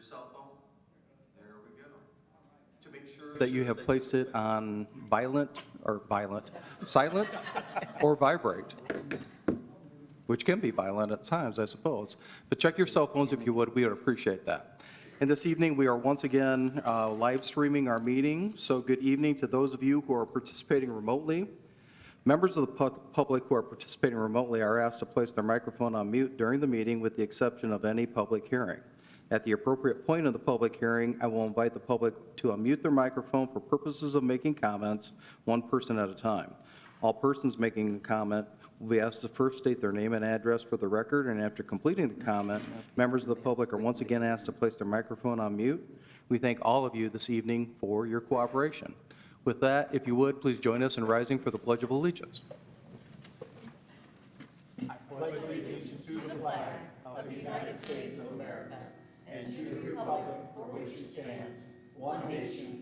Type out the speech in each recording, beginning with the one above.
cell phone? There we go. To make sure that you have placed it on silent or vibrate, which can be violent at times, I suppose. But check your cell phones if you would. We would appreciate that. And this evening, we are once again live streaming our meeting. So good evening to those of you who are participating remotely. Members of the public who are participating remotely are asked to place their microphone on mute during the meeting with the exception of any public hearing. At the appropriate point of the public hearing, I will invite the public to unmute their microphone for purposes of making comments, one person at a time. All persons making a comment will be asked to first state their name and address for the record, and after completing the comment, members of the public are once again asked to place their microphone on mute. We thank all of you this evening for your cooperation. With that, if you would, please join us in rising for the Pledge of Allegiance. I pledge allegiance to the flag of the United States of America and to the republic for which it stands, one nation,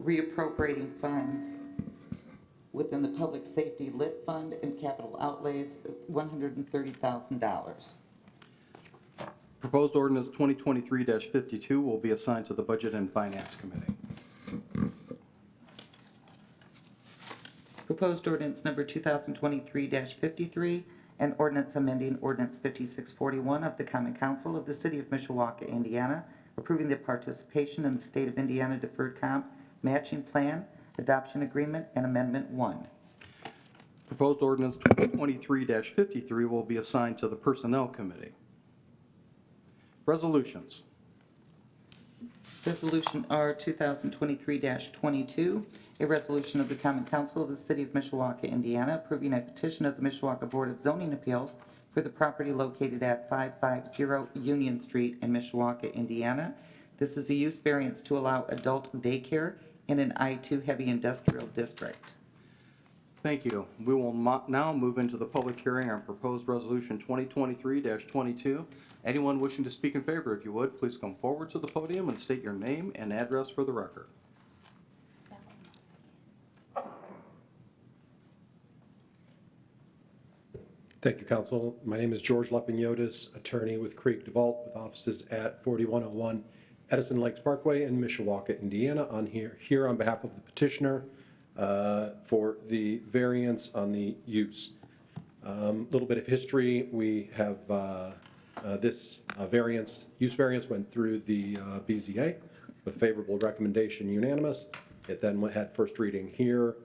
reappropriating funds within the Public Safety Lit Fund and capital outlays, $130,000. Proposed ordinance 2023-52 will be assigned to the Budget and Finance Committee. Proposed ordinance number 2023-53, an ordinance amending ordinance 5641 of the Common Council of the City of Mishawaka, Indiana, approving the participation in the State of Indiana Deferred Comp Matching Plan, Adoption Agreement, and Amendment 1. Proposed ordinance 2023-53 will be assigned to the Personnel Committee. Resolutions. Resolution R 2023-22, a resolution of the Common Council of the City of Mishawaka, Indiana, approving a petition of the Mishawaka Board of Zoning Appeals for the property located at 550 Union Street in Mishawaka, Indiana. This is a use variance to allow adult daycare in an I-2 heavy industrial district. Thank you. We will now move into the public hearing on proposed resolution 2023-22. Anyone wishing to speak in favor, if you would, please come forward to the podium and state your name and address for the record. Thank you, Council. My name is George Lepiniotis, attorney with Creek DeVault, with offices at 4101 Edison Lakes Parkway in Mishawaka, Indiana. Here on behalf of the petitioner for the variance on the use. Little bit of history. We have this use variance went through the BZA with favorable recommendation unanimous. It then had first reading here.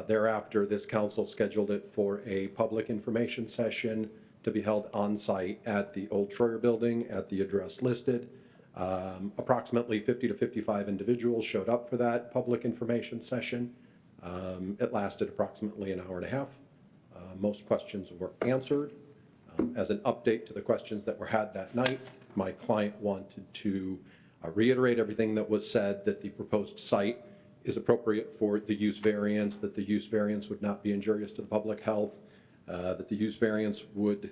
Thereafter, this council scheduled it for a public information session to be held on site at the old Troyer building at the address listed. Approximately 50 to 55 individuals showed up for that public information session. It lasted approximately an hour and a half. Most questions were answered. As an update to the questions that were had that night, my client wanted to reiterate everything that was said, that the proposed site is appropriate for the use variance, that the use variance would not be injurious to the public health, that the use variance would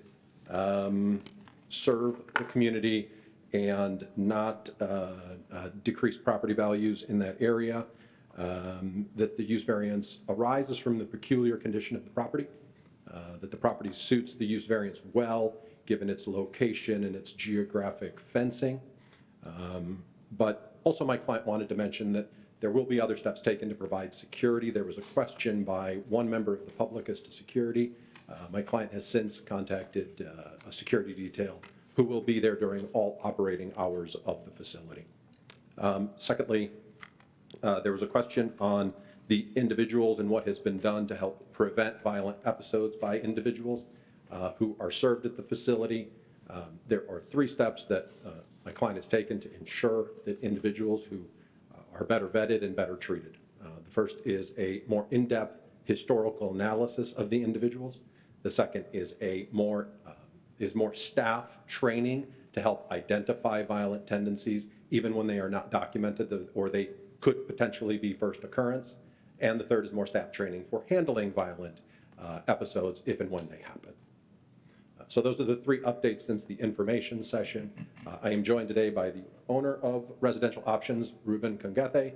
serve the community and not decrease property values in that area, that the use variance arises from the peculiar condition of the property, that the property suits the use variance well, given its location and its geographic fencing. But also my client wanted to mention that there will be other steps taken to provide security. There was a question by one member of the public as to security. My client has since contacted a security detail who will be there during all operating hours of the facility. Secondly, there was a question on the individuals and what has been done to help prevent violent episodes by individuals who are served at the facility. There are 3 steps that my client has taken to ensure that individuals who are better vetted and better treated. The first is a more in-depth historical analysis of the individuals. The second is more staff training to help identify violent tendencies, even when they are not documented or they could potentially be first occurrence. And the third is more staff training for handling violent episodes if and when they happen. So those are the 3 updates since the information session. I am joined today by the owner of Residential Options, Ruben Congethe.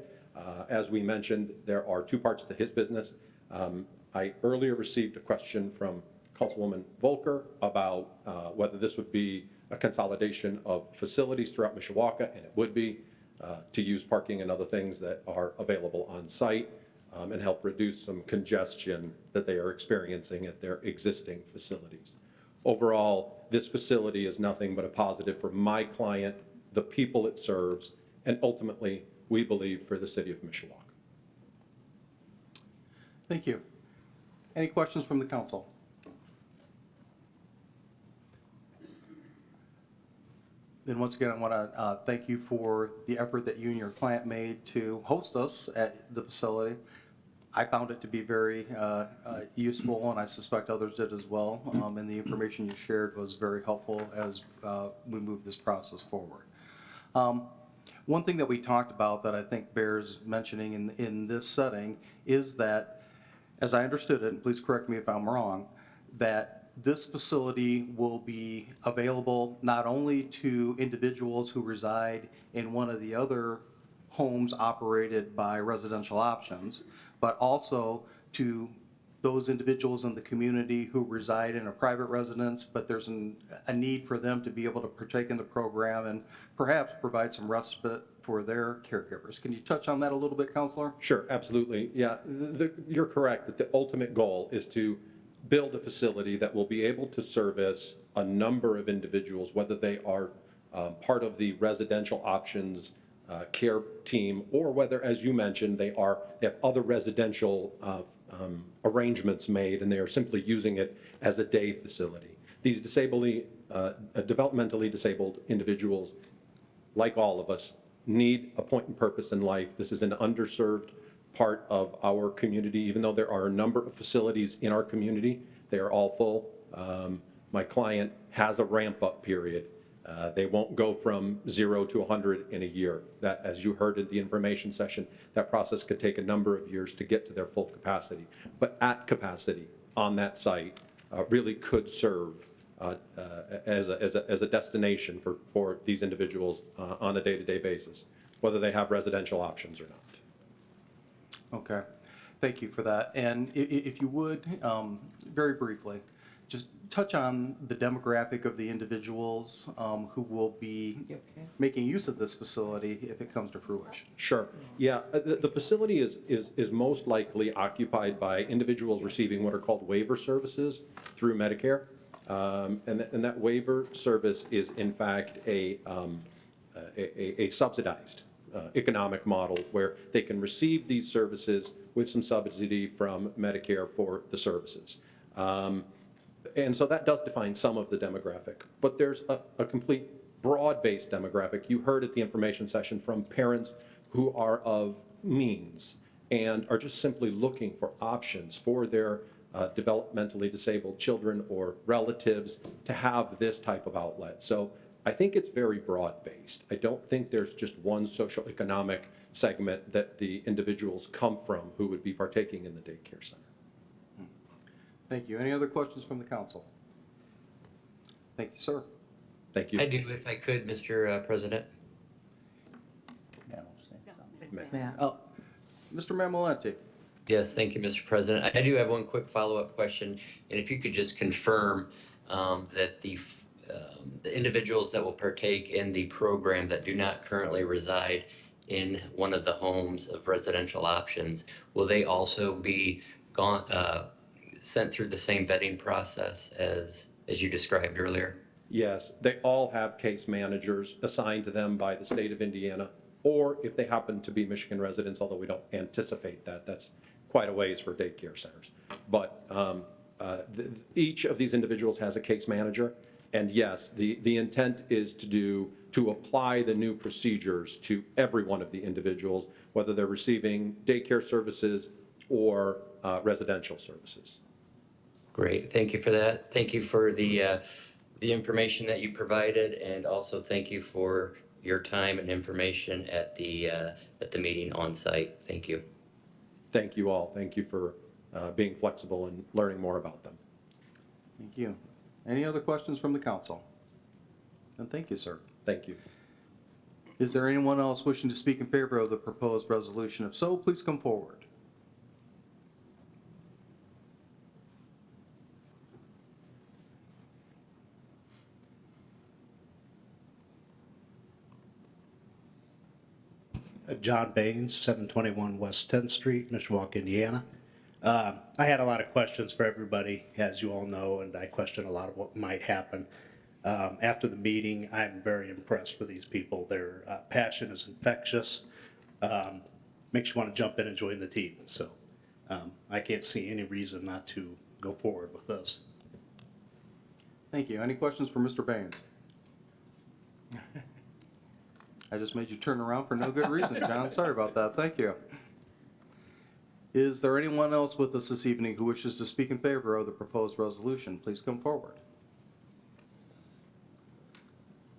As we mentioned, there are 2 parts to his business. I earlier received a question from Councilwoman Volker about whether this would be a consolidation of facilities throughout Mishawaka, and it would be to use parking and other things that are available on site and help reduce some congestion that they are experiencing at their existing facilities. Overall, this facility is nothing but a positive for my client, the people it serves, and ultimately, we believe, for the city of Mishawaka. Thank you. Any questions from the council? Then once again, I want to thank you for the effort that you and your client made to host us at the facility. I found it to be very useful, and I suspect others did as well. And the information you shared was very helpful as we move this process forward. One thing that we talked about that I think bears mentioning in this setting is that, as I understood it, and please correct me if I'm wrong, that this facility will be available not only to individuals who reside in one of the other homes operated by Residential Options, but also to those individuals in the community who reside in a private residence, but there's a need for them to be able to partake in the program and perhaps provide some respite for their caregivers. Can you touch on that a little bit, Counselor? Sure, absolutely. Yeah, you're correct that the ultimate goal is to build a facility that will be able to service a number of individuals, whether they are part of the Residential Options care team, or whether, as you mentioned, they have other residential arrangements made and they are simply using it as a day facility. These developmentally disabled individuals, like all of us, need a point and purpose in life. This is an underserved part of our community. Even though there are a number of facilities in our community, they are all full. My client has a ramp-up period They won't go from 0 to 100 in a year. That, as you heard in the information session, that process could take a number of years to get to their full capacity. But at capacity on that site really could serve as a destination for these individuals on a day-to-day basis, whether they have residential options or not. Okay, thank you for that. And if you would, very briefly, just touch on the demographic of the individuals who will be making use of this facility if it comes to fruition. Sure. Yeah, the facility is most likely occupied by individuals receiving what are called waiver services through Medicare. And that waiver service is in fact a subsidized economic model where they can receive these services with some subsidy from Medicare for the services. And so that does define some of the demographic, but there's a complete broad-based demographic. You heard at the information session from parents who are of means and are just simply looking for options for their developmentally disabled children or relatives to have this type of outlet. So I think it's very broad-based. I don't think there's just one social economic segment that the individuals come from who would be partaking in the daycare center. Thank you. Any other questions from the council? Thank you, sir. Thank you. I do, if I could, Mr. President. Matt? Mr. Mammolenti? Yes, thank you, Mr. President. I do have one quick follow-up question, and if you could just confirm that the individuals that will partake in the program that do not currently reside in one of the homes of residential options, will they also be sent through the same vetting process as you described earlier? Yes, they all have case managers assigned to them by the state of Indiana, or if they happen to be Michigan residents, although we don't anticipate that. That's quite a ways for daycare centers. But each of these individuals has a case manager. And yes, the intent is to apply the new procedures to every one of the individuals, whether they're receiving daycare services or residential services. Great, thank you for that. Thank you for the information that you provided, and also thank you for your time and information at the meeting on site. Thank you. Thank you all. Thank you for being flexible and learning more about them. Thank you. Any other questions from the council? And thank you, sir. Thank you. Is there anyone else wishing to speak in favor of the proposed resolution? If so, please come forward. John Baines, 721 West 10th Street, Mishawaka, Indiana. I had a lot of questions for everybody, as you all know, and I question a lot of what might happen. After the meeting, I'm very impressed with these people. Their passion is infectious. Makes you want to jump in and join the team. So I can't see any reason not to go forward with this. Thank you. Any questions for Mr. Baines? I just made you turn around for no good reason, John. Sorry about that. Thank you. Is there anyone else with us this evening who wishes to speak in favor of the proposed resolution? Please come forward.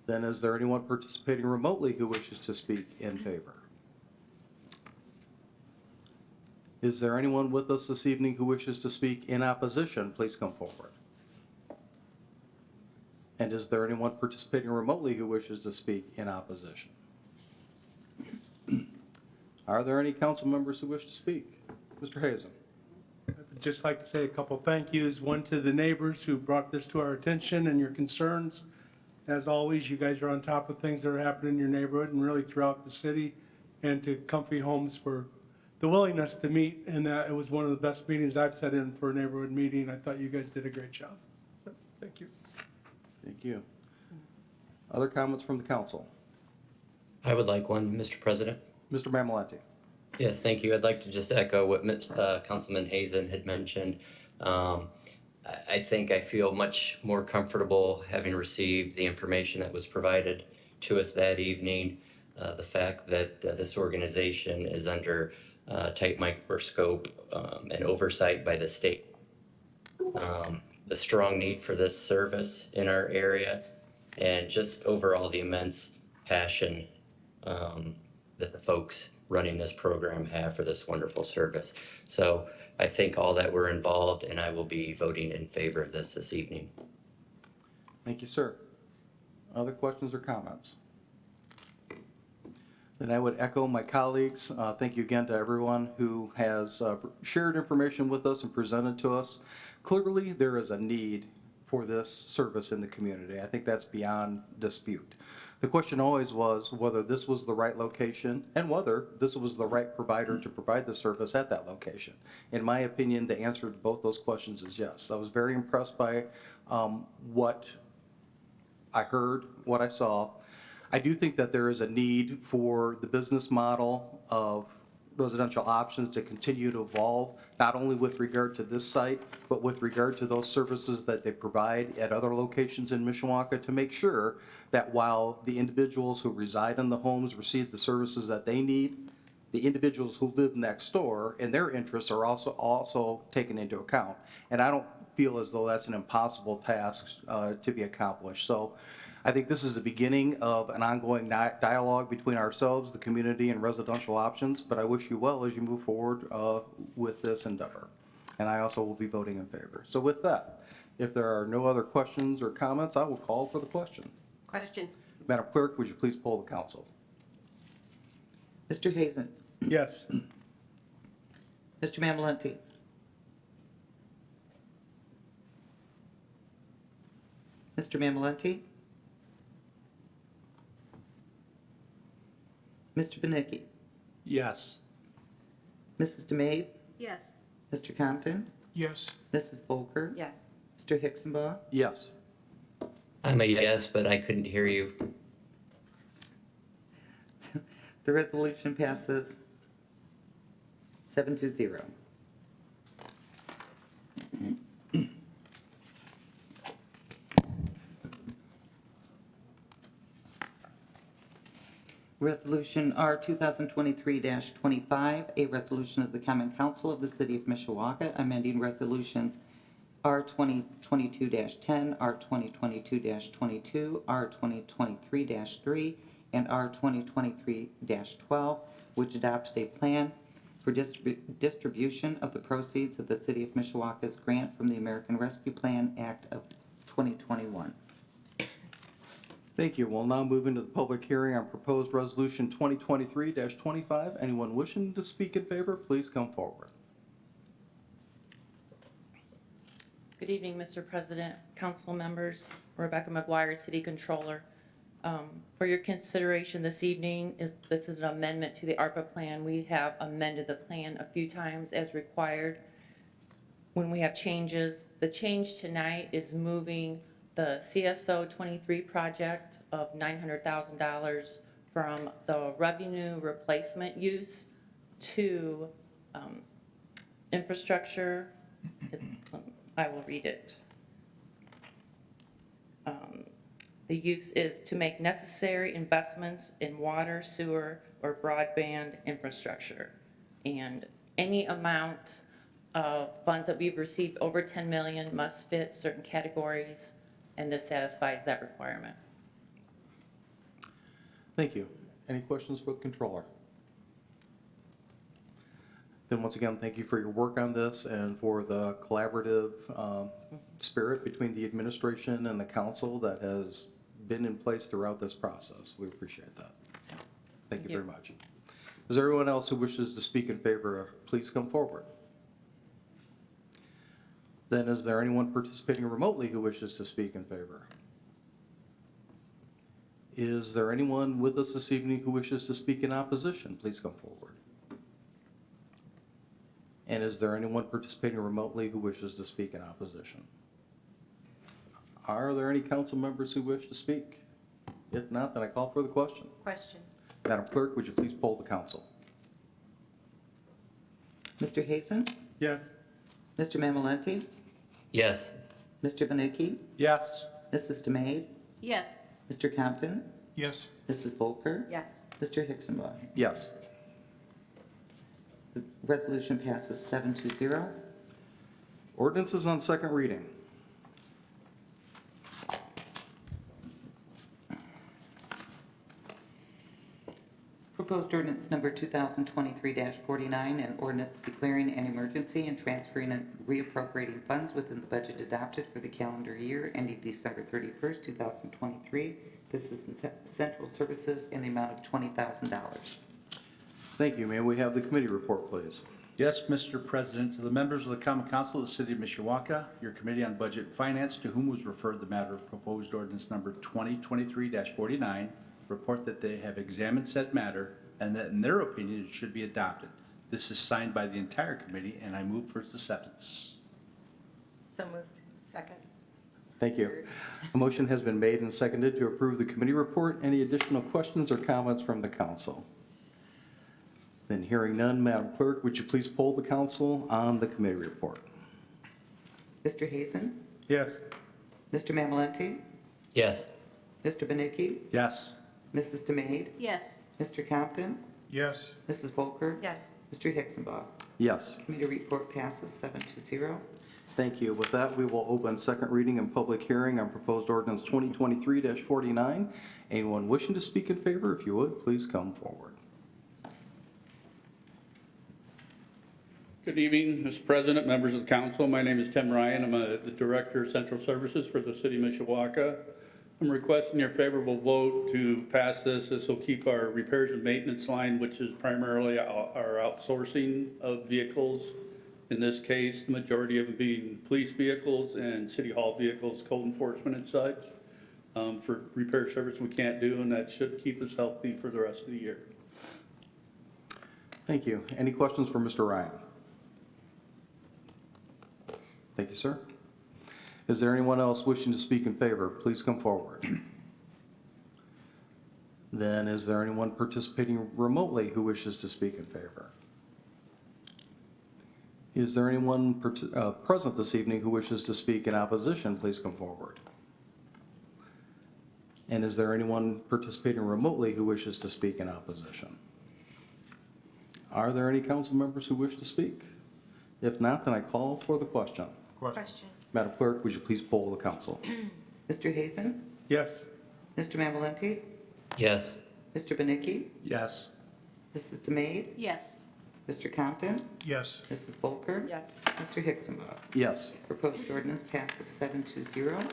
Then is there anyone participating remotely who wishes to speak in favor? Is there anyone with us this evening who wishes to speak in opposition? Please come forward. And is there anyone participating remotely who wishes to speak in opposition? Are there any council members who wish to speak? Mr. Hazen. I'd just like to say a couple thank yous, one to the neighbors who brought this to our attention and your concerns. As always, you guys are on top of things that are happening in your neighborhood and really throughout the city, and to Comfy Homes for the willingness to meet, and that it was one of the best meetings I've sat in for a neighborhood meeting. I thought you guys did a great job. So, thank you. Thank you. Other comments from the council? I would like one, Mr. President. Mr. Mammolenti. Yes, thank you. I'd like to just echo what Councilman Hazen had mentioned. I think I feel much more comfortable having received the information that was provided to us that evening. The fact that this organization is under tight microscope and oversight by the state. The strong need for this service in our area, and just overall the immense passion that the folks running this program have for this wonderful service. So I thank all that were involved, and I will be voting in favor of this evening. Thank you, sir. Other questions or comments? Then I would echo my colleagues. Thank you again to everyone who has shared information with us and presented to us. Clearly, there is a need for this service in the community. I think that's beyond dispute. The question always was whether this was the right location and whether this was the right provider to provide the service at that location. In my opinion, the answer to both those questions is yes. I was very impressed by what I heard, what I saw. I do think that there is a need for the business model of residential options to continue to evolve, not only with regard to this site, but with regard to those services that they provide at other locations in Mishawaka, to make sure that while the individuals who reside in the homes receive the services that they need, the individuals who live next door and their interests are also taken into account. And I don't feel as though that's an impossible task to be accomplished. So I think this is the beginning of an ongoing dialogue between ourselves, the community, and residential options, but I wish you well as you move forward with this endeavor. And I also will be voting in favor. So with that, if there are no other questions or comments, I will call for the question. Question. Madam Clerk, would you please poll the council? Mr. Hazen. Yes. Mr. Mamalenti. Mr. Mamalenti. Mr. Benicki. Yes. Mrs. DeMaid. Yes. Mr. Compton. Yes. Mrs. Volker. Yes. Mr. Hicksonbaugh. Yes. I'm a yes, but I couldn't hear you. The resolution passes 7-0. Resolution R 2023-25, a resolution of the Common Council of the City of Mishawaka amending resolutions R 2022-10, R 2022-22, R 2023-3, and R 2023-12, which adopted a plan for distribution of the proceeds of the City of Mishawaka's grant from the American Rescue Plan Act of 2021. Thank you. We'll now move into the public hearing on proposed resolution 2023-25. Anyone wishing to speak in favor, please come forward. Good evening, Mr. President, council members, Rebecca McGuire, City Controller. For your consideration this evening, this is an amendment to the ARPA plan. We have amended the plan a few times as required when we have changes. The change tonight is moving the CSO 23 project of $900,000 from the revenue replacement use to infrastructure. I will read it. The use is to make necessary investments in water, sewer, or broadband infrastructure. And any amount of funds that we've received over 10 million must fit certain categories, and this satisfies that requirement. Thank you. Any questions for the controller? Then once again, thank you for your work on this and for the collaborative spirit between the administration and the council that has been in place throughout this process. We appreciate that. Thank you very much. Is there anyone else who wishes to speak in favor? Please come forward. Then is there anyone participating remotely who wishes to speak in favor? Is there anyone with us this evening who wishes to speak in opposition? Please come forward. And is there anyone participating remotely who wishes to speak in opposition? Are there any council members who wish to speak? If not, then I call for the question. Question. Madam Clerk, would you please poll the council? Mr. Hazen? Yes. Mr. Mamalenti? Yes. Mr. Benicki? Yes. Mrs. DeMaid? Yes. Mr. Compton? Yes. Mrs. Volker? Yes. Mr. Hicksonbaugh? Yes. The resolution passes 7-0. Ordinances on second reading. Proposed ordinance number 2023-49, an ordinance declaring an emergency and transferring and reappropriating funds within the budget adopted for the calendar year ending December 31st, 2023. This is in central services in the amount of $20,000. Thank you. May we have the committee report, please? Yes, Mr. President, to the members of the Common Council of the City of Mishawaka, your Committee on Budget and Finance, to whom was referred the matter of proposed ordinance number 2023-49, report that they have examined said matter and that in their opinion it should be adopted. This is signed by the entire committee, and I move for its acceptance. So moved. Second. Thank you. A motion has been made and seconded to approve the committee report. Any additional questions or comments from the council? Then hearing none, Madam Clerk, would you please poll the council on the committee report? Mr. Hazen? Yes. Mr. Mamalenti? Yes. Mr. Benicki? Yes. Mrs. DeMade? Yes. Mr. Compton? Yes. Mrs. Volker? Yes. Mr. Hixenbaugh? Yes. Committee report passes 7-0. Thank you. With that, we will open second reading and public hearing on proposed ordinance 2023-49. Anyone wishing to speak in favor, if you would, please come forward. Good evening, Mr. President, members of the council. My name is Tim Ryan. I'm the Director of Central Services for the City of Mishawaka. I'm requesting your favorable vote to pass this. This will keep our repairs and maintenance line, which is primarily our outsourcing of vehicles. In this case, the majority of them being police vehicles and city hall vehicles, code enforcement and such, for repair service we can't do, and that should keep us healthy for the rest of the year. Thank you. Any questions for Mr. Ryan? Thank you, sir. Is there anyone else wishing to speak in favor? Please come forward. Then is there anyone participating remotely who wishes to speak in favor? Is there anyone present this evening who wishes to speak in opposition? Please come forward. And is there anyone participating remotely who wishes to speak in opposition? Are there any council members who wish to speak? If not, then I call for the question. Question. Madam Clerk, would you please poll the council? Mr. Hazen? Yes. Mr. Mamalenti? Yes. Mr. Benicki? Yes. Mrs. DeMade? Yes. Mr. Compton? Yes. Mrs. Volker? Yes. Mr. Hixenbaugh? Yes. Proposed ordinance passes 7-0.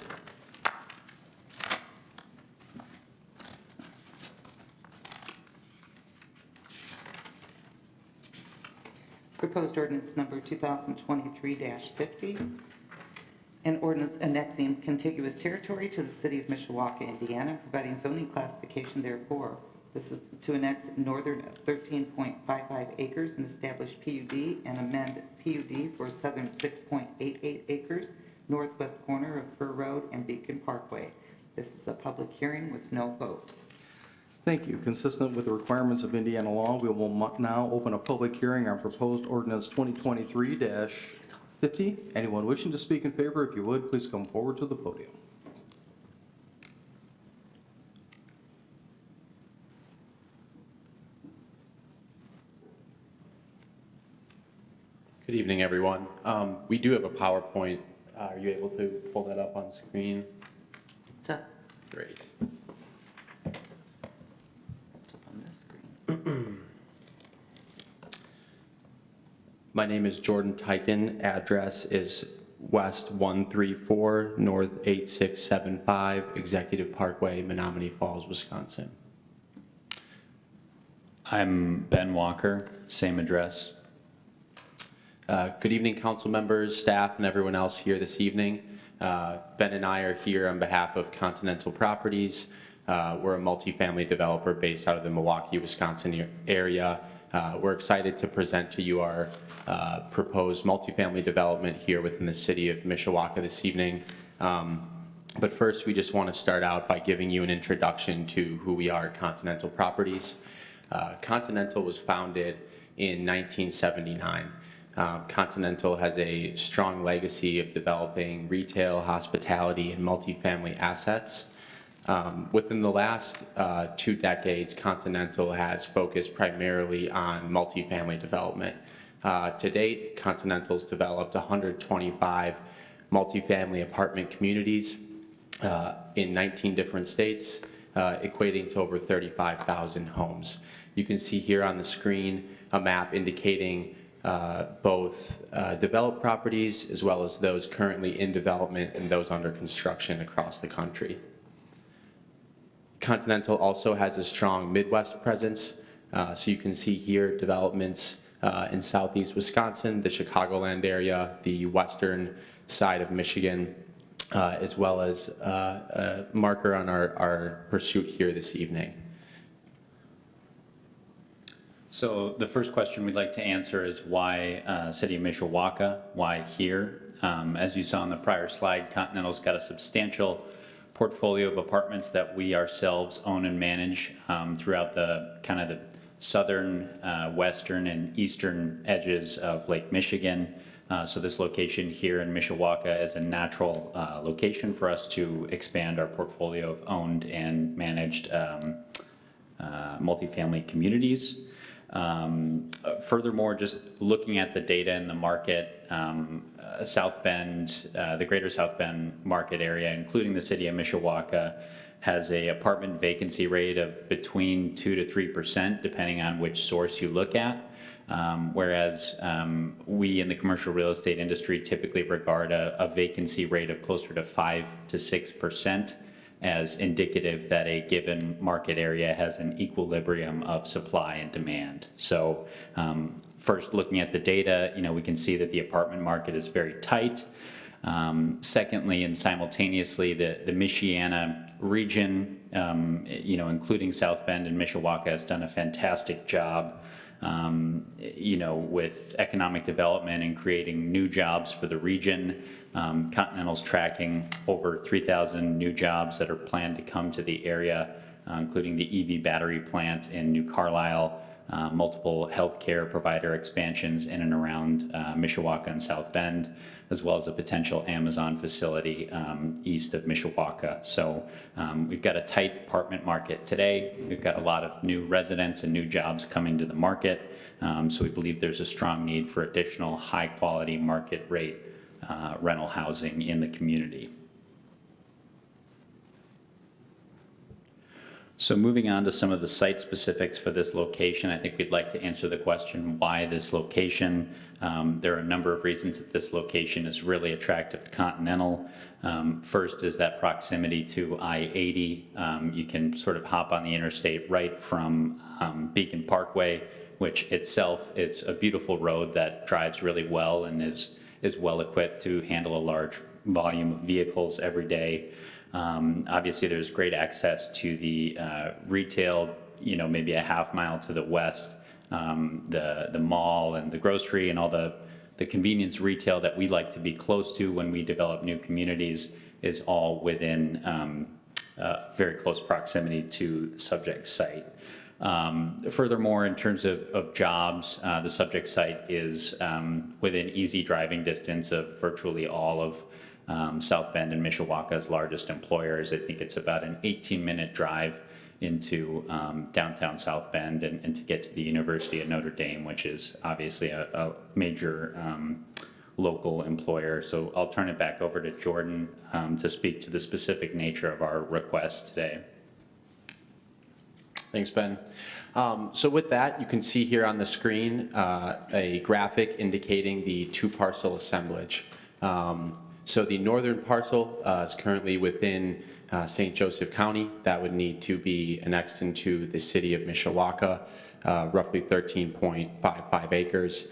Proposed ordinance number 2023-50, an ordinance annexing contiguous territory to the city of Mishawaka, Indiana, providing zoning classification therefore. This is to annex northern 13.55 acres and establish PUD and amend PUD for southern 6.88 acres, northwest corner of Fur Road and Beacon Parkway. This is a public hearing with no vote. Thank you. Consistent with the requirements of Indiana law, we will now open a public hearing on proposed ordinance 2023-50. Anyone wishing to speak in favor, if you would, please come forward to the podium. Good evening, everyone. We do have a PowerPoint. Are you able to pull that up on screen? It's up, Great. it's up on this screen. My name is Jordan Tyken. Address is West 134, North 8675, Executive Parkway, Menominee Falls, Wisconsin. I'm Ben Walker, same address. Good evening, council members, staff, and everyone else here this evening. Ben and I are here on behalf of Continental Properties. We're a multifamily developer based out of the Milwaukee, Wisconsin area. We're excited to present to you our proposed multifamily development here within the city of Mishawaka this evening. But first, we just want to start out by giving you an introduction to who we are at Continental Properties. Continental was founded in 1979. Continental has a strong legacy of developing retail, hospitality, and multifamily assets. Within the last 2 decades, Continental has focused primarily on multifamily development. To date, Continental's developed 125 multifamily apartment communities in 19 different states, equating to over 35,000 homes. You can see here on the screen a map indicating both developed properties as well as those currently in development and those under construction across the country. Continental also has a strong Midwest presence. So you can see here developments in southeast Wisconsin, the Chicagoland area, the western side of Michigan, as well as a marker on our pursuit here this evening. So the first question we'd like to answer is why City of Mishawaka, why here? As you saw on the prior slide, Continental's got a substantial portfolio of apartments that we ourselves own and manage throughout the kind of the southern, western, and eastern edges of Lake Michigan. So this location here in Mishawaka is a natural location for us to expand our portfolio of owned and managed multifamily communities. Furthermore, just looking at the data in the market, South Bend, the greater South Bend market area, including the city of Mishawaka, has a apartment vacancy rate of between 2 to 3%, depending on which source you look at. Whereas we in the commercial real estate industry typically regard a vacancy rate of closer to 5 to 6% as indicative that a given market area has an equilibrium of supply and demand. So first, looking at the data, we can see that the apartment market is very tight. Secondly, and simultaneously, the Michiana region, including South Bend and Mishawaka, has done a fantastic job, with economic development and creating new jobs for the region. Continental's tracking over 3,000 new jobs that are planned to come to the area, including the EV battery plant in New Carlisle, multiple healthcare provider expansions in and around Mishawaka and South Bend, as well as a potential Amazon facility east of Mishawaka. So we've got a tight apartment market today. We've got a lot of new residents and new jobs coming to the market. So we believe there's a strong need for additional high-quality market rate rental housing in the community. So moving on to some of the site specifics for this location, I think we'd like to answer the question, why this location? There are a number of reasons that this location is really attractive to Continental. First is that proximity to I-80. You can sort of hop on the interstate right from Beacon Parkway, which itself is a beautiful road that drives really well and is well equipped to handle a large volume of vehicles every day. Obviously, there's great access to the retail, maybe a half mile to the west, the mall and the grocery and all the convenience retail that we like to be close to when we develop new communities is all within very close proximity to the subject site. Furthermore, in terms of jobs, the subject site is within easy driving distance of virtually all of South Bend and Mishawaka's largest employers. I think it's about an 18-minute drive into downtown South Bend and to get to the University of Notre Dame, which is obviously a major local employer. So I'll turn it back over to Jordan to speak to the specific nature of our request today. Thanks, Ben. So with that, you can see here on the screen a graphic indicating the two-parcel assemblage. So the northern parcel is currently within St. Joseph County. That would need to be annexed into the city of Mishawaka, roughly 13.55 acres.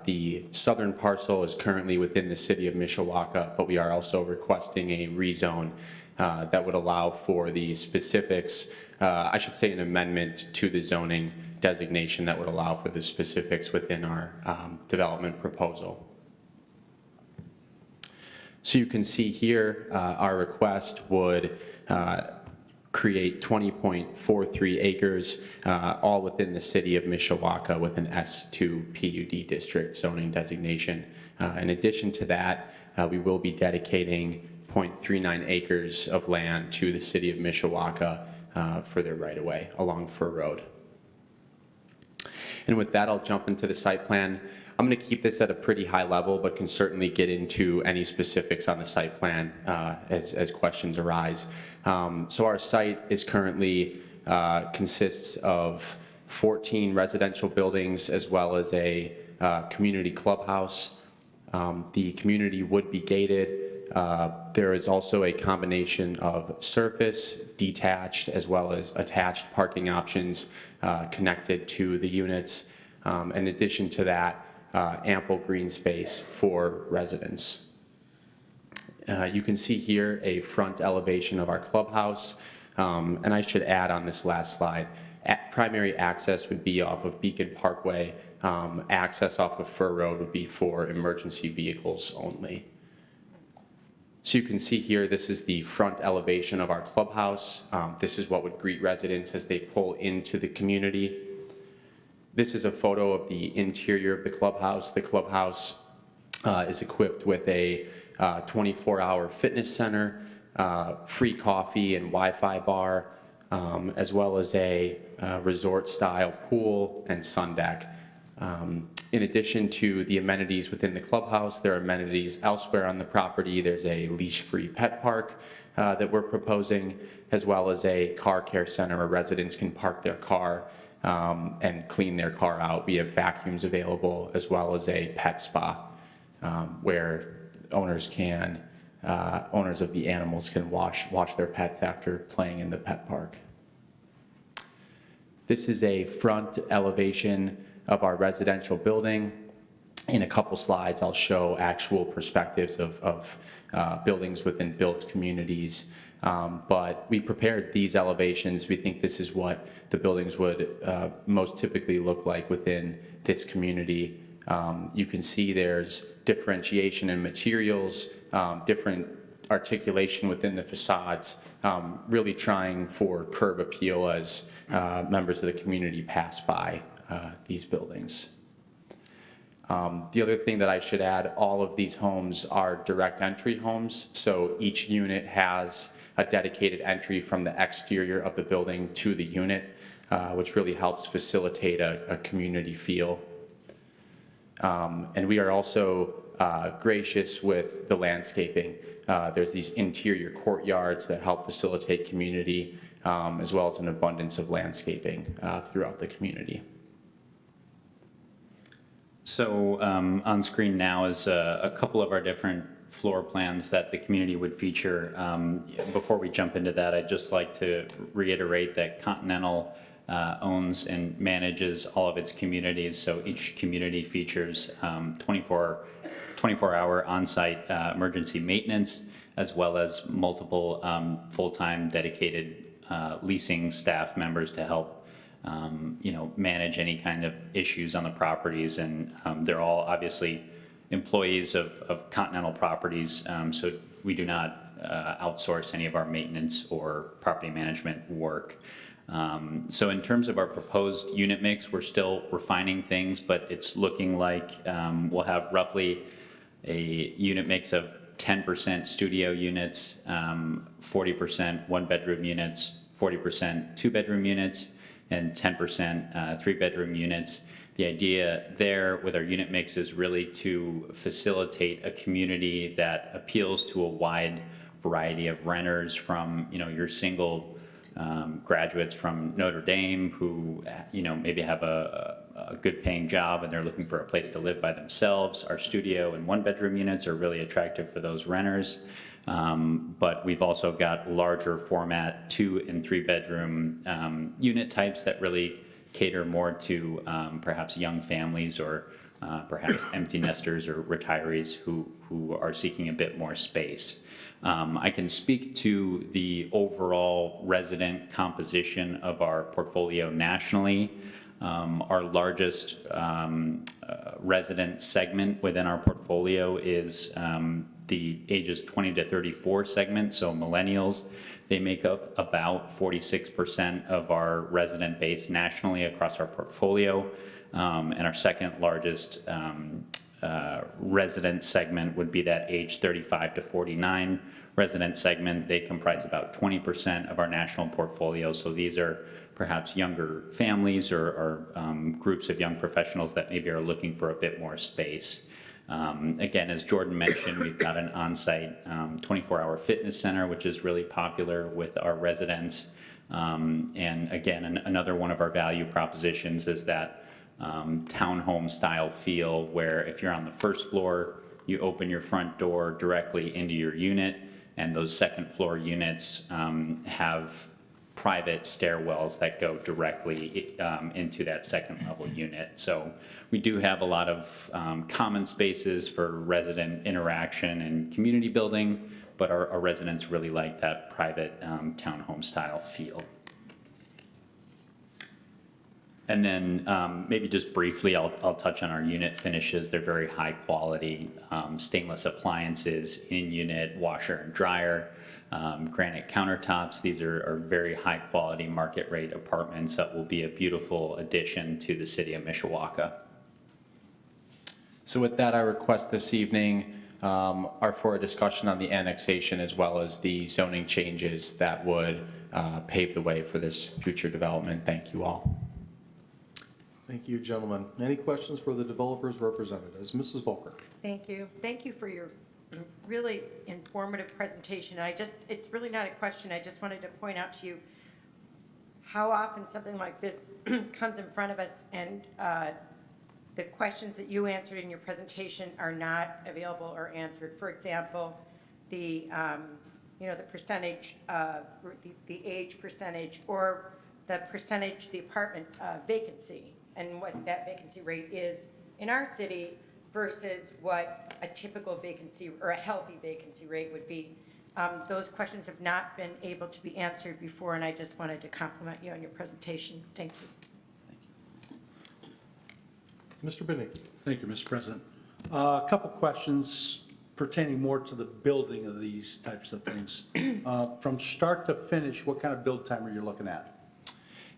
The southern parcel is currently within the city of Mishawaka, but we are also requesting a rezone that would allow for the specifics, I should say an amendment to the zoning designation that would allow for the specifics within our development proposal. So you can see here, our request would create 20.43 acres, all within the city of Mishawaka with an S2 PUD district zoning designation. In addition to that, we will be dedicating 0.39 acres of land to the city of Mishawaka for their right-of-way along Fur Road. And with that, I'll jump into the site plan. I'm going to keep this at a pretty high level, but can certainly get into any specifics on the site plan as questions arise. So our site is currently consists of 14 residential buildings, as well as a community clubhouse. The community would be gated. There is also a combination of surface, detached, as well as attached parking options connected to the units. In addition to that, ample green space for residents. You can see here a front elevation of our clubhouse. And I should add on this last slide, primary access would be off of Beacon Parkway. Access off of Fur Road would be for emergency vehicles only. So you can see here, this is the front elevation of our clubhouse. This is what would greet residents as they pull into the community. This is a photo of the interior of the clubhouse. The clubhouse is equipped with a 24-hour fitness center, free coffee and Wi-Fi bar, as well as a resort-style pool and sun deck. In addition to the amenities within the clubhouse, there are amenities elsewhere on the property. There's a leash-free pet park that we're proposing, as well as a car care center where residents can park their car and clean their car out. We have vacuums available, as well as a pet spa where owners of the animals can wash their pets after playing in the pet park. This is a front elevation of our residential building. In a couple slides, I'll show actual perspectives of buildings within built communities. But we prepared these elevations. We think this is what the buildings would most typically look like within this community. You can see there's differentiation in materials, different articulation within the facades, really trying for curb appeal as members of the community pass by these buildings. The other thing that I should add, all of these homes are direct entry homes, so each unit has a dedicated entry from the exterior of the building to the unit, which really helps facilitate a community feel. And we are also gracious with the landscaping. There's these interior courtyards that help facilitate community, as well as an abundance of landscaping throughout the community. So on screen now is a couple of our different floor plans that the community would feature. Before we jump into that, I'd just like to reiterate that Continental owns and manages all of its communities. So each community features 24-hour on-site emergency maintenance, as well as multiple full-time dedicated leasing staff members to help manage any kind of issues on the properties. And they're all obviously employees of Continental Properties, so we do not outsource any of our maintenance or property management work. So in terms of our proposed unit mix, we're still refining things, but it's looking like we'll have roughly a unit mix of 10% studio units, 40% one-bedroom units, 40% two-bedroom units, and 10% three-bedroom units. The idea there with our unit mix is really to facilitate a community that appeals to a wide variety of renters, from your single graduates from Notre Dame who maybe have a good paying job and they're looking for a place to live by themselves. Our studio and one-bedroom units are really attractive for those renters. But we've also got larger format 2- and 3-bedroom unit types that really cater more to perhaps young families or perhaps empty nesters or retirees who are seeking a bit more space. I can speak to the overall resident composition of our portfolio nationally. Our largest resident segment within our portfolio is the ages 20 to 34 segment, so millennials. They make up about 46% of our resident base nationally across our portfolio. And our second largest resident segment would be that age 35 to 49 resident segment. They comprise about 20% of our national portfolio. So these are perhaps younger families or groups of young professionals that maybe are looking for a bit more space. Again, as Jordan mentioned, we've got an on-site 24-hour fitness center, which is really popular with our residents. And again, another one of our value propositions is that townhome style feel where if you're on the first floor, you open your front door directly into your unit, and those second floor units have private stairwells that go directly into that second level unit. So we do have a lot of common spaces for resident interaction and community building, but our residents really like that private townhome style feel. And then maybe just briefly, I'll touch on our unit finishes. They're very high quality stainless appliances, in-unit washer and dryer, granite countertops. These are very high quality market rate apartments that will be a beautiful addition to the city of Mishawaka. So with that, I request this evening are for a discussion on the annexation as well as the zoning changes that would pave the way for this future development. Thank you all. Thank you, gentlemen. Any questions for the developers' representatives? Mrs. Volker. Thank you. Thank you for your really informative presentation. It's really not a question. I just wanted to point out to you how often something like this comes in front of us, and the questions that you answered in your presentation are not available or answered. For example, the percentage, the age percentage, or the percentage, the apartment vacancy, and what that vacancy rate is in our city versus what a typical vacancy or a healthy vacancy rate would be. Those questions have not been able to be answered before, and I just wanted to compliment you on your presentation. Thank you. Mr. Binney. Thank you, Mr. President. A couple questions pertaining more to the building of these types of things. From start to finish, what kind of build time are you looking at?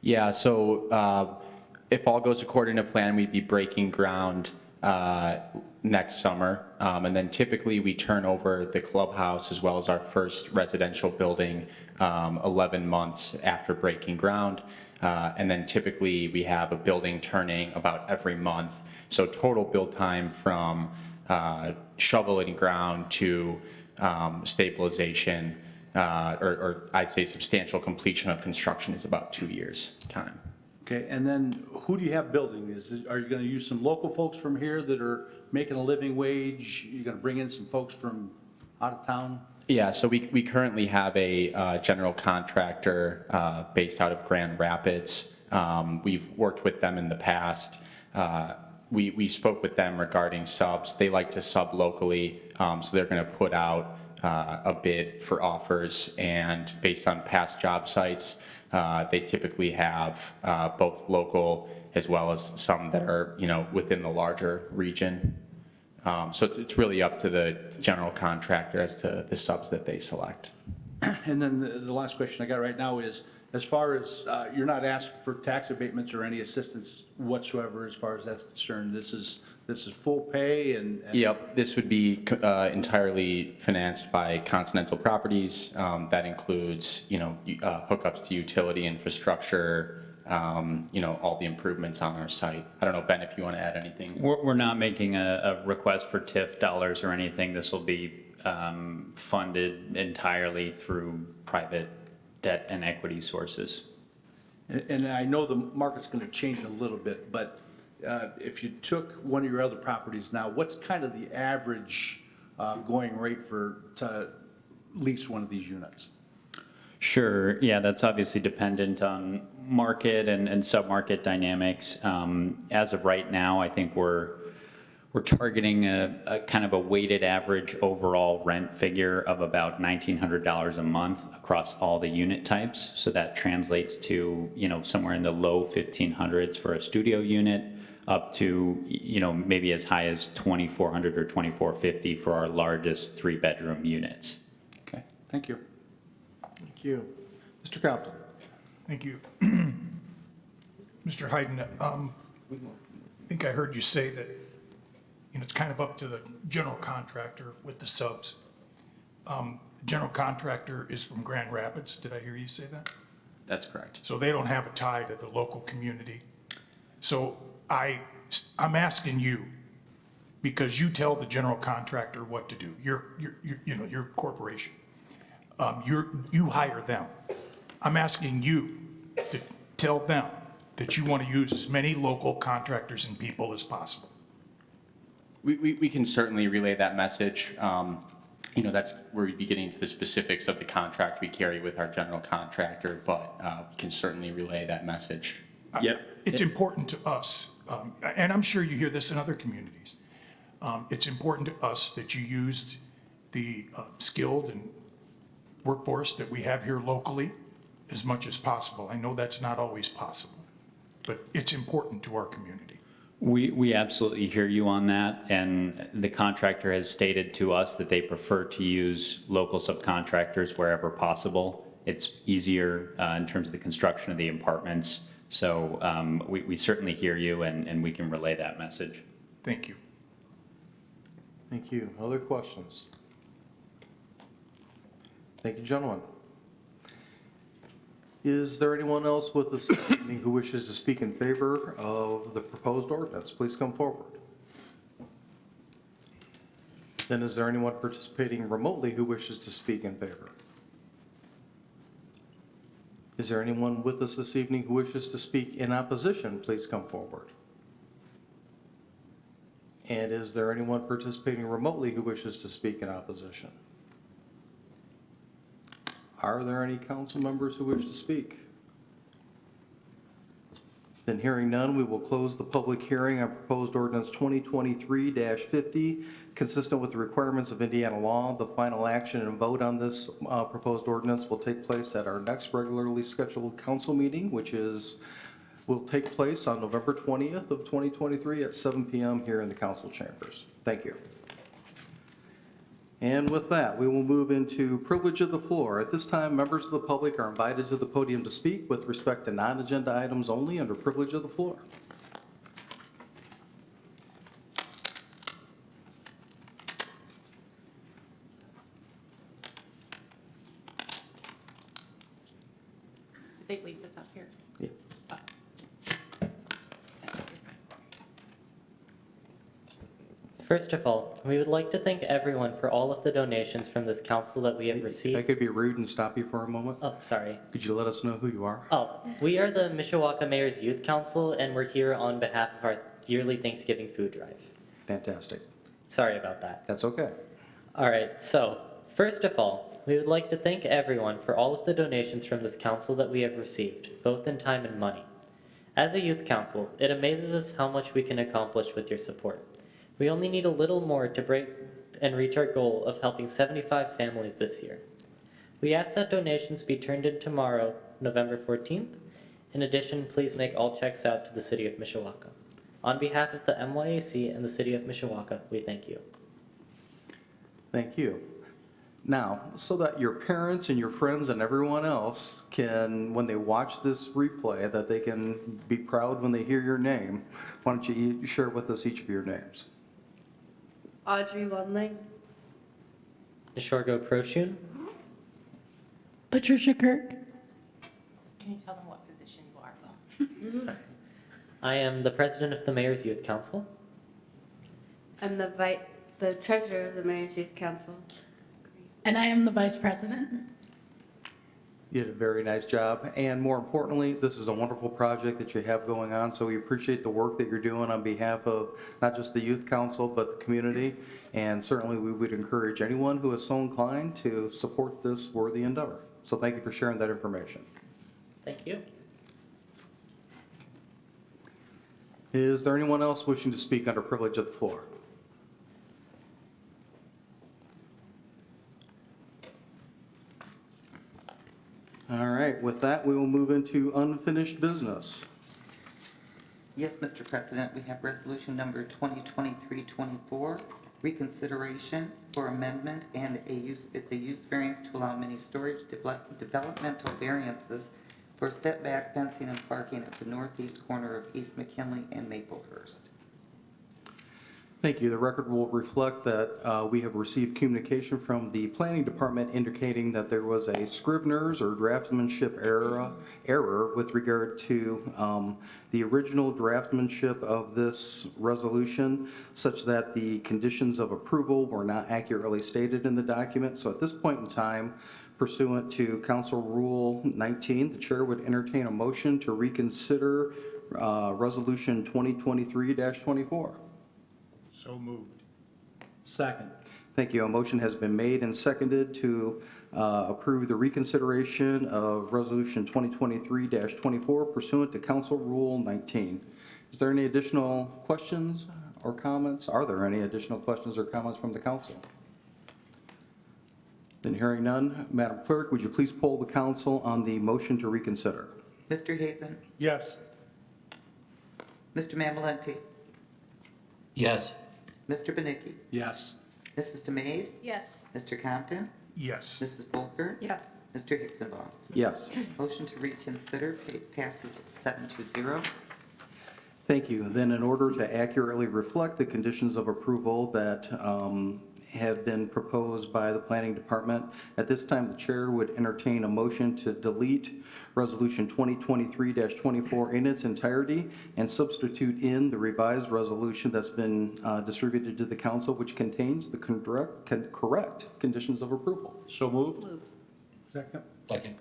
Yeah, so if all goes according to plan, we'd be breaking ground next summer. And then typically we turn over the clubhouse as well as our first residential building 11 months after breaking ground. And then typically we have a building turning about every month. So total build time from shoveling ground to stabilization, or I'd say substantial completion of construction is about 2 years time. Okay, and then who do you have building this? Are you going to use some local folks from here that are making a living wage? You're going to bring in some folks from out of town? Yeah, so we currently have a general contractor based out of Grand Rapids. We've worked with them in the past. We spoke with them regarding subs. They like to sub locally, so they're going to put out a bid for offers, and based on past job sites, they typically have both local as well as some that are, within the larger region. So it's really up to the general contractor as to the subs that they select. And then the last question I got right now is, as far as, you're not asked for tax abatements or any assistance whatsoever as far as that's concerned. This is full pay and. Yep, this would be entirely financed by Continental Properties. That includes, hookups to utility infrastructure, all the improvements on our site. I don't know, Ben, if you want to add anything. We're not making a request for TIF dollars or anything. This will be funded entirely through private debt and equity sources. And I know the market's going to change a little bit, but if you took one of your other properties now, what's kind of the average going rate to lease one of these units? Sure, yeah, that's obviously dependent on market and sub-market dynamics. As of right now, I think we're targeting a kind of a weighted average overall rent figure of about $1,900 a month across all the unit types. So that translates to, somewhere in the low 1,500s for a studio unit, up to, maybe as high as 2,400 or 2,450 for our largest 3-bedroom units. Okay, thank you. Thank you. Mr. Compton. Thank you. Mr. Hayden, I think I heard you say that, it's kind of up to the general contractor with the subs. The general contractor is from Grand Rapids. Did I hear you say that? That's correct. So they don't have a tie to the local community. So I'm asking you, because you tell the general contractor what to do. Your corporation. You hire them. I'm asking you to tell them that you want to use as many local contractors and people as possible. We can certainly relay that message. You know, that's where we'd be getting into the specifics of the contract we carry with our general contractor, but we can certainly relay that message. Yep. It's important to us, and I'm sure you hear this in other communities. It's important to us that you used the skilled and workforce that we have here locally as much as possible. I know that's not always possible, but it's important to our community. We absolutely hear you on that, and the contractor has stated to us that they prefer to use local subcontractors wherever possible. It's easier in terms of the construction of the apartments. So we certainly hear you, and we can relay that message. Thank you. Thank you. Other questions? Thank you, gentlemen. Is there anyone else with us this evening who wishes to speak in favor of the proposed ordinance? Please come forward. Then is there anyone participating remotely who wishes to speak in favor? Is there anyone with us this evening who wishes to speak in opposition? Please come forward. And is there anyone participating remotely who wishes to speak in opposition? Are there any council members who wish to speak? Then hearing none, we will close the public hearing on proposed ordinance 2023-50. Consistent with the requirements of Indiana law, the final action and vote on this proposed ordinance will take place at our next regularly scheduled council meeting, which will take place on November 20th of 2023 at 7 p.m. here in the council chambers. Thank you. And with that, we will move into privilege of the floor. At this time, members of the public are invited to the podium to speak with respect to non-agenda items only under privilege of the floor. Did they leave this up here? Yeah. First of all, we would like to thank everyone for all of the donations from this council that we have I received. could be rude and stop you for a moment. Oh, sorry. Could you let us know who you are? Oh, we are the Mishawaka Mayor's Youth Council, and we're here on behalf of our yearly Thanksgiving food drive. Fantastic. Sorry about that. That's okay. All right, so first of all, we would like to thank everyone for all of the donations from this council that we have received, both in time and money. As a youth council, it amazes us how much we can accomplish with your support. We only need a little more to break and reach our goal of helping 75 families this year. We ask that donations be turned in tomorrow, November 14th. In addition, please make all checks out to the City of Mishawaka. On behalf of the MYAC and the City of Mishawaka, we thank you. Thank you. Now, so that your parents and your friends and everyone else can, when they watch this replay, that they can be proud when they hear your name, why don't you share with us each of your names? Audrey Wundling, Nishorgo Proshun, Patricia Kirk, Can you tell them what position you are? I am the president of the Mayor's Youth Council. I'm the treasurer of the Mayor's Youth Council. And I am the vice president. You did a very nice job, and more importantly, this is a wonderful project that you have going on, so we appreciate the work that you're doing on behalf of not just the Youth Council, but the community, and certainly we would encourage anyone who is so inclined to support this worthy endeavor. So thank you for sharing that information. Thank you. Is there anyone else wishing to speak under privilege of the floor? All right, with that, we will move into unfinished business. Yes, Mr. President, we have resolution number 2023-24, reconsideration for amendment and it's a use variance to allow mini storage developmental variances for setback fencing and parking at the northeast corner of East McKinley and Maplehurst. Thank you. The record will reflect that we have received communication from the planning department indicating that there was a Scrivener's or draftsmanship error with regard to the original draftsmanship of this resolution, such that the conditions of approval were not accurately stated in the document. So at this point in time, pursuant to Council Rule 19, the chair would entertain a motion to reconsider Resolution 2023-24. So moved. Second. Thank you. A motion has been made and seconded to approve the reconsideration of Resolution 2023-24 pursuant to Council Rule 19. Is there any additional questions or comments? Are there any additional questions or comments from the council? Then hearing none, Madam Clerk, would you please poll the council on the motion to reconsider? Mr. Hazen? Yes. Mr. Mamalenti? Yes. Mr. Benicki? Yes. Mrs. DeMade? Yes. Mr. Compton? Yes. Mrs. Volker? Yes. Mr. Hicksonball? Yes. Motion to reconsider passes 7-0. Thank you. Then in order to accurately reflect the conditions of approval that have been proposed by the planning department, at this time, the chair would entertain a motion to delete Resolution 2023-24 in its entirety and substitute in the revised resolution that's been distributed to the council, which contains the correct conditions of approval. So moved. Second. Second.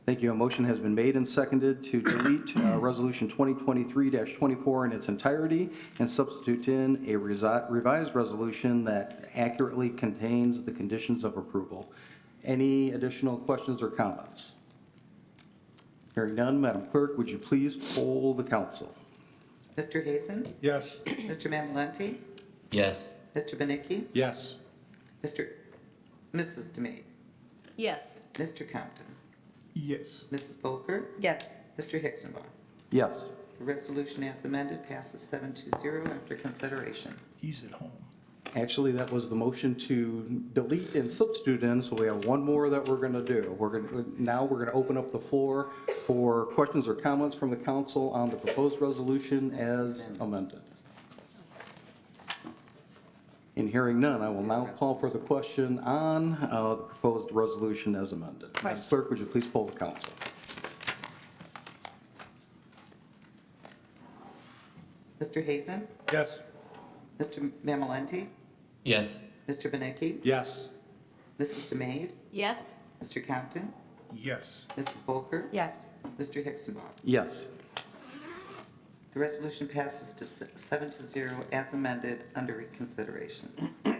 Thank you. A motion has been made and seconded to delete Resolution 2023-24 in its entirety and substitute in a revised resolution that accurately contains the conditions of approval. Any additional questions or comments? Hearing none, Madam Clerk, would you please poll the council? Mr. Hazen? Yes. Mr. Mamalenti? Yes. Mr. Benicki? Yes. Mrs. DeMade? Yes. Mr. Compton? Yes. Mrs. Volker? Yes. Mr. Hicksonball? Yes. The resolution as amended passes 7-0 after consideration. He's at home. Actually, that was the motion to delete and substitute in, so we have one more that we're going to do. Now we're going to open up the floor for questions or comments from the council on the proposed resolution as amended. In hearing none, I will now call for the question on the proposed resolution as amended. Madam Question. Clerk, would you please poll the council? Mr. Hazen? Yes. Mr. Mamalenti? Yes. Mr. Benicki? Yes. Mrs. DeMade? Yes. Mr. Compton? Yes. Mrs. Volker? Yes. Mr. Hicksonball? Yes. The resolution passes to 7-0 as amended under reconsideration.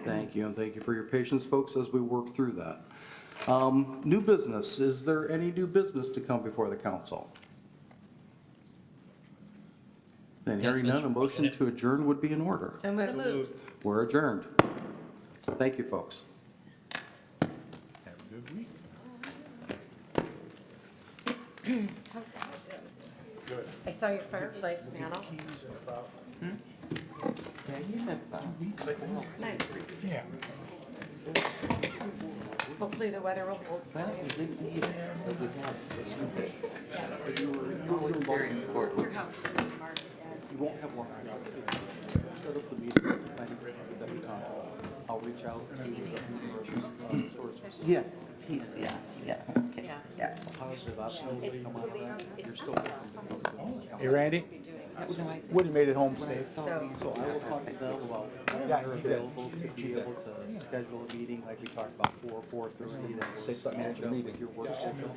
Thank you, and thank you for your patience, folks, as we work through that. New business, is there any new business to come before the council? Then Yes, hearing none, a Mr. motion President. to adjourn would be in order. So moved. We're adjourned. Thank you, folks. Have a good week. How's that? I saw your fireplace mantle. Keys in about Yeah, you have, 2 weeks, I think. Nice. Yeah. Hopefully the weather will hold for well, you. we didn't need it, but we had it. You were very important. Your house is in the market. You won't have one. Set up the meeting. I'll reach out to Yes, he's, yeah, okay, yeah. Hey, Randy? Woody made it home safe. So I will talk to them about when they're available to be able to schedule a meeting like we talked about 4:30. Say something at your work schedule.